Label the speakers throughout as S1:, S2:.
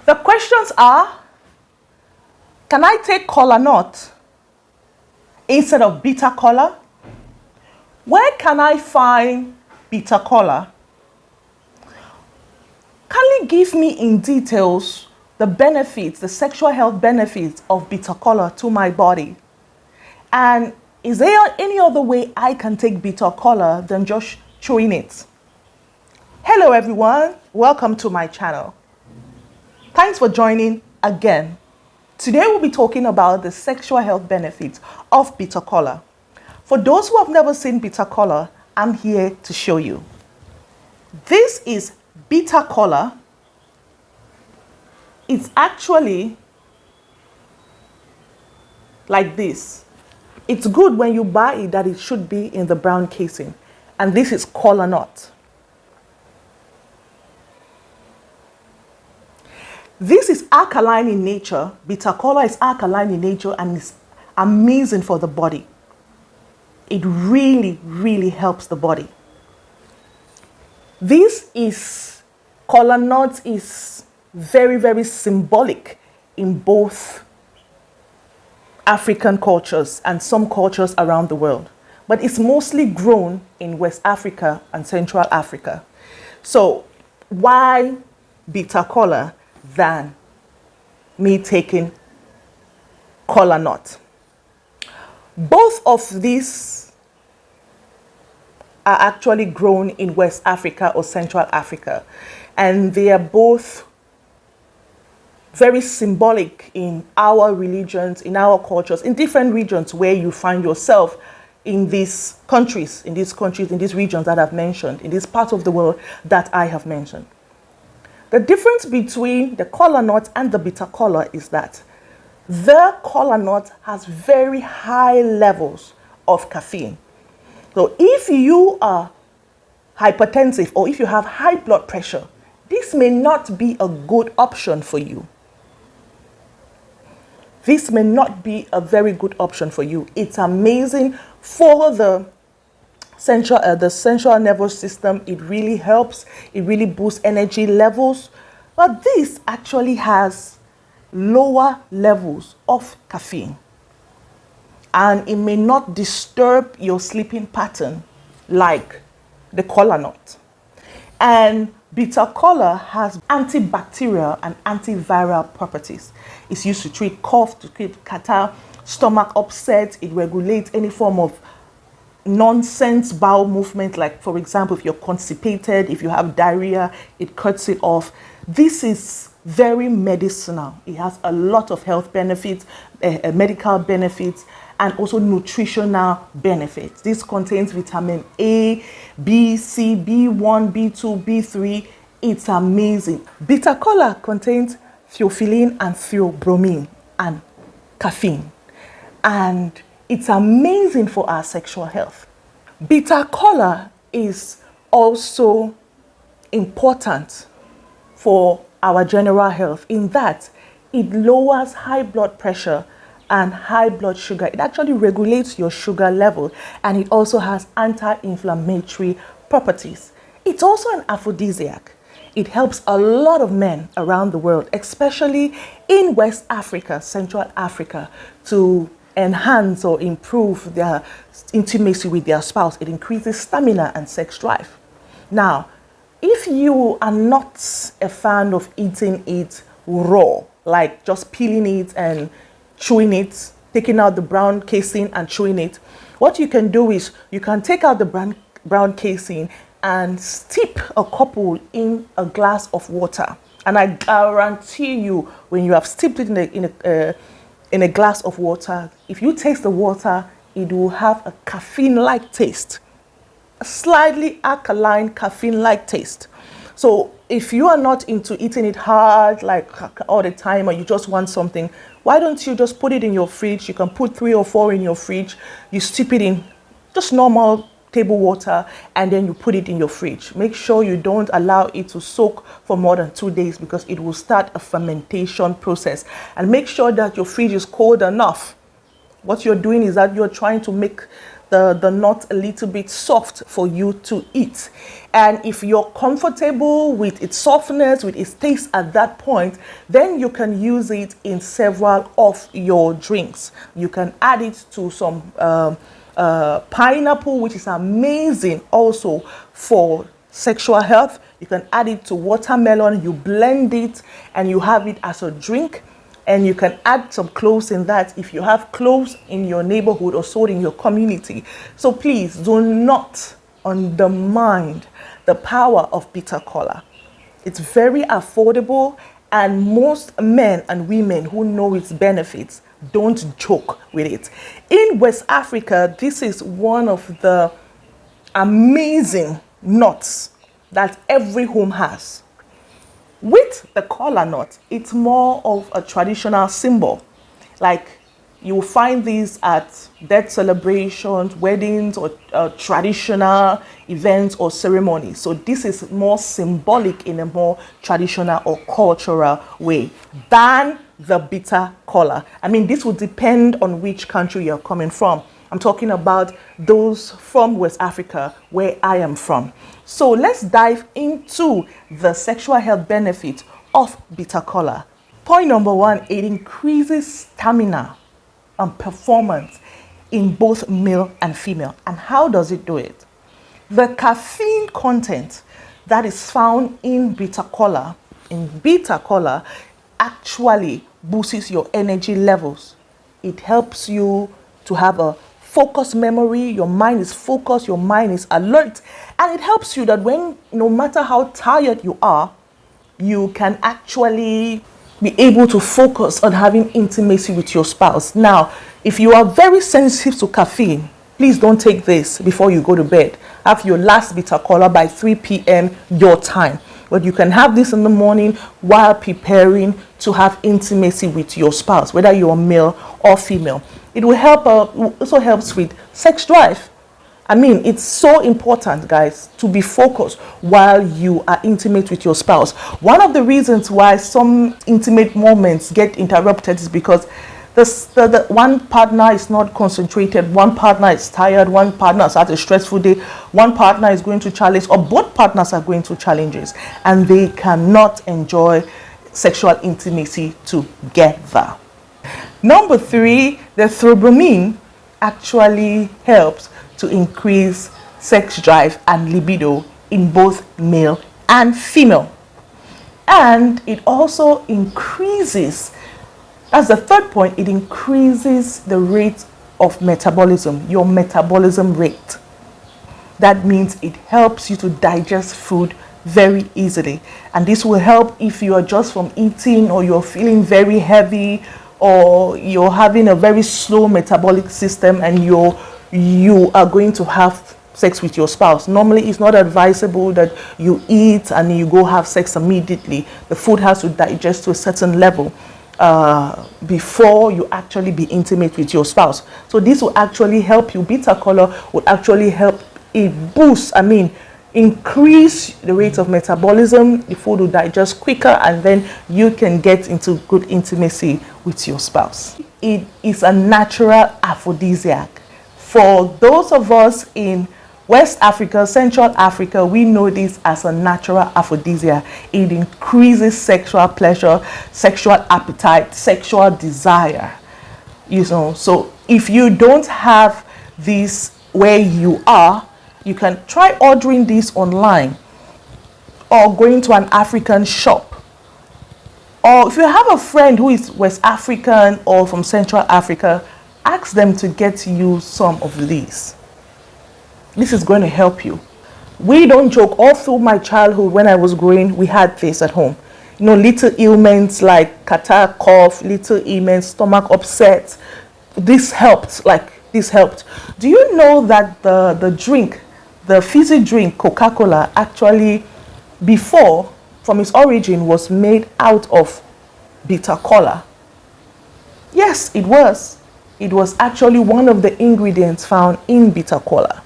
S1: The questions are, can I take Kola nut instead of bitter Kola? Where can I find bitter Kola? Kindly give me in details the benefits, the sexual health benefits of bitter Kola to my body. And is there any other way I can take bitter Kola than just chewing it? Hello everyone, welcome to my channel. Thanks for joining again. Today we'll be talking about the sexual health benefits of bitter Kola. For those who have never seen bitter Kola, I'm here to show you. This is bitter Kola. It's actually like this. It's good when you buy it that it should be in the brown casing. And this is Kola nut. This is alkaline in nature. Bitter Kola is alkaline in nature and is amazing for the body. It really, really helps the body. This is, Kola nut is very, very symbolic in both African cultures and some cultures around the world. But it's mostly grown in West Africa and Central Africa. So why bitter Kola than me taking Kola nut? Both of these are actually grown in West Africa or Central Africa, and they are both very symbolic in our religions, in our cultures, in different regions where you find yourself in these countries, in these regions that I've mentioned, in this part of the world that I have mentioned. The difference between the Kola nut and the bitter Kola is that the Kola nut has very high levels of caffeine. So if you are hypertensive or if you have high blood pressure, this may not be a good option for you. This may not be a very good option for you. It's amazing for the central nervous system. It really helps. It really boosts energy levels. But this actually has lower levels of caffeine. And it may not disturb your sleeping pattern like the Kola nut. And bitter Kola has antibacterial and antiviral properties. It's used to treat cough, to treat catarrh, stomach upset. It regulates any form of nonsense bowel movement, like for example, if you're constipated, if you have diarrhea, it cuts it off. This is very medicinal. It has a lot of health benefits, medical benefits, and also nutritional benefits. This contains vitamin A, B, C, B1, B2, B3. It's amazing. Bitter Kola contains theophylline and theobromine and caffeine. And it's amazing for our sexual health. Bitter Kola is also important for our general health in that it lowers high blood pressure and high blood sugar. It actually regulates your sugar level, and it also has anti-inflammatory properties. It's also an aphrodisiac. It helps a lot of men around the world, especially in West Africa, Central Africa, to enhance or improve their intimacy with their spouse. It increases stamina and sex drive. Now, if you are not a fan of eating it raw, like just peeling it and chewing it, taking out the brown casing and chewing it, what you can do is you can take out the brown casing and steep a couple in a glass of water. And I guarantee you, when you have steeped it in a glass of water, if you taste the water, it will have a caffeine-like taste, a slightly alkaline caffeine-like taste. So if you are not into eating it hard, like all the time, or you just want something, why don't you just put it in your fridge? You can put 3 or 4 in your fridge. You steep it in just normal table water, and then you put it in your fridge. Make sure you don't allow it to soak for more than 2 days, because it will start a fermentation process. And make sure that your fridge is cold enough. What you're doing is that you're trying to make the nut a little bit soft for you to eat. And if you're comfortable with its softness, with its taste at that point, then you can use it in several of your drinks. You can add it to some pineapple, which is amazing also for sexual health. You can add it to watermelon, you blend it and you have it as a drink. And you can add some cloves in that if you have cloves in your neighborhood or sold in your community. So please do not undermine the power of bitter kola. It's very affordable, and most men and women who know its benefits don't joke with it. In West Africa, this is one of the amazing nuts that every home has. With the kola nut, it's more of a traditional symbol. Like you will find these at death celebrations, weddings, or traditional events or ceremonies. So this is more symbolic in a more traditional or cultural way than the bitter kola. I mean, this would depend on which country you're coming from. I'm talking about those from West Africa, where I am from. So let's dive into the sexual health benefits of bitter kola. Point number one, it increases stamina and performance in both male and female. And how does it do it? The caffeine content that is found in bitter kola actually boosts your energy levels. It helps you to have a focused memory. Your mind is focused, your mind is alert, and it helps you that when, no matter how tired you are, you can actually be able to focus on having intimacy with your spouse. Now, if you are very sensitive to caffeine, please don't take this before you go to bed. Have your last bitter kola by 3 p.m. your time. But you can have this in the morning while preparing to have intimacy with your spouse, whether you're male or female. It will help, also helps with sex drive. I mean, it's so important, guys, to be focused while you are intimate with your spouse. One of the reasons why some intimate moments get interrupted is because the one partner is not concentrated, one partner is tired, one partner has had a stressful day, one partner is going through challenges, or both partners are going through challenges, and they cannot enjoy sexual intimacy together. Number three, the theobromine actually helps to increase sex drive and libido in both male and female. And it also increases, as the third point, it increases the rate of metabolism, your metabolism rate. That means it helps you to digest food very easily. And this will help if you are just from eating, or you're feeling very heavy, or you're having a very slow metabolic system and you are going to have sex with your spouse. Normally, it's not advisable that you eat and you go have sex immediately. The food has to digest to a certain level before you actually be intimate with your spouse. So this will actually help you. Bitter kola will actually help it boost, increase the rate of metabolism. The food will digest quicker, and then you can get into good intimacy with your spouse. It is a natural aphrodisiac. For those of us in West Africa, Central Africa, we know this as a natural aphrodisiac. It increases sexual pleasure, sexual appetite, sexual desire. So if you don't have this where you are, you can try ordering this online, or going to an African shop. Or if you have a friend who is West African or from Central Africa, ask them to get you some of these. This is going to help you. We don't joke. All through my childhood, when I was growing, we had this at home. Little ailments like catarrh, cough, little ailments, stomach upset. This helped. Do you know that the drink, the fizzy drink Coca-Cola, actually before, from its origin, was made out of bitter kola? Yes, it was. It was actually one of the ingredients found in bitter kola.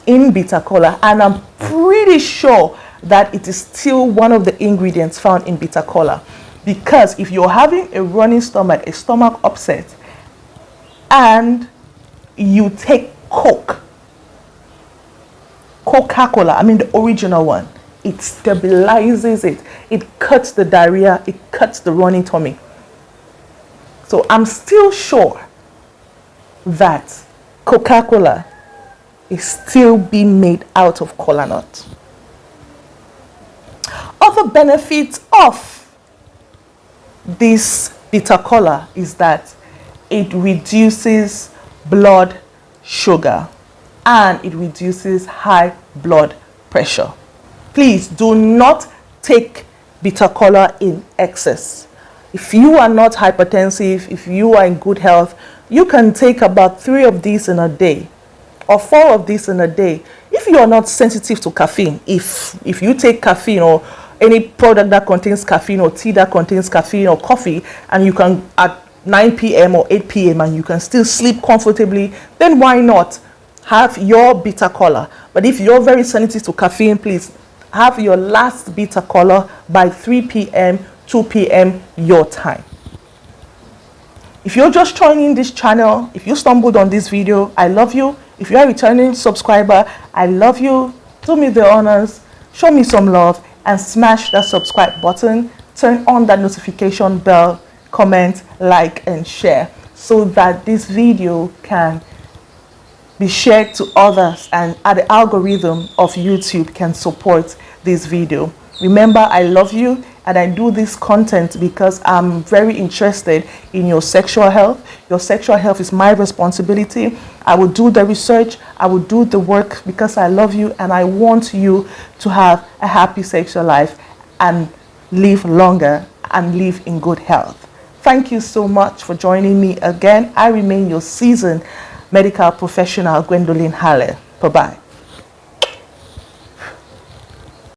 S1: And I'm pretty sure that it is still one of the ingredients found in bitter kola, because if you're having a running stomach, a stomach upset, and you take Coke, Coca-Cola, I mean the original one, it stabilizes it. It cuts the diarrhea, it cuts the running tummy. So I'm still sure that Coca-Cola is still being made out of kola nut. Other benefits of this bitter kola is that it reduces blood sugar and it reduces high blood pressure. Please do not take bitter kola in excess. If you are not hypertensive, if you are in good health, you can take about 3 of these in a day or 4 of these in a day. If you are not sensitive to caffeine, if you take caffeine or any product that contains caffeine or tea that contains caffeine or coffee, and you can at 9 p.m. or 8 p.m. and you can still sleep comfortably, then why not have your bitter kola? But if you're very sensitive to caffeine, please have your last bitter kola by 3 p.m., 2 p.m. your time. If you're just joining this channel, if you stumbled on this video, I love you. If you're a returning subscriber, I love you. Do me the honors, show me some love, and smash that subscribe button. Turn on that notification bell, comment, like, and share so that this video can be shared to others and the algorithm of YouTube can support this video. Remember, I love you and I do this content because I'm very interested in your sexual health. Your sexual health is my responsibility. I will do the research, I will do the work because I love you and I want you to have a happy sexual life and live longer and live in good health. Thank you so much for joining me again. I remain your seasoned medical professional, Gwendolyn Halle. Bye-bye.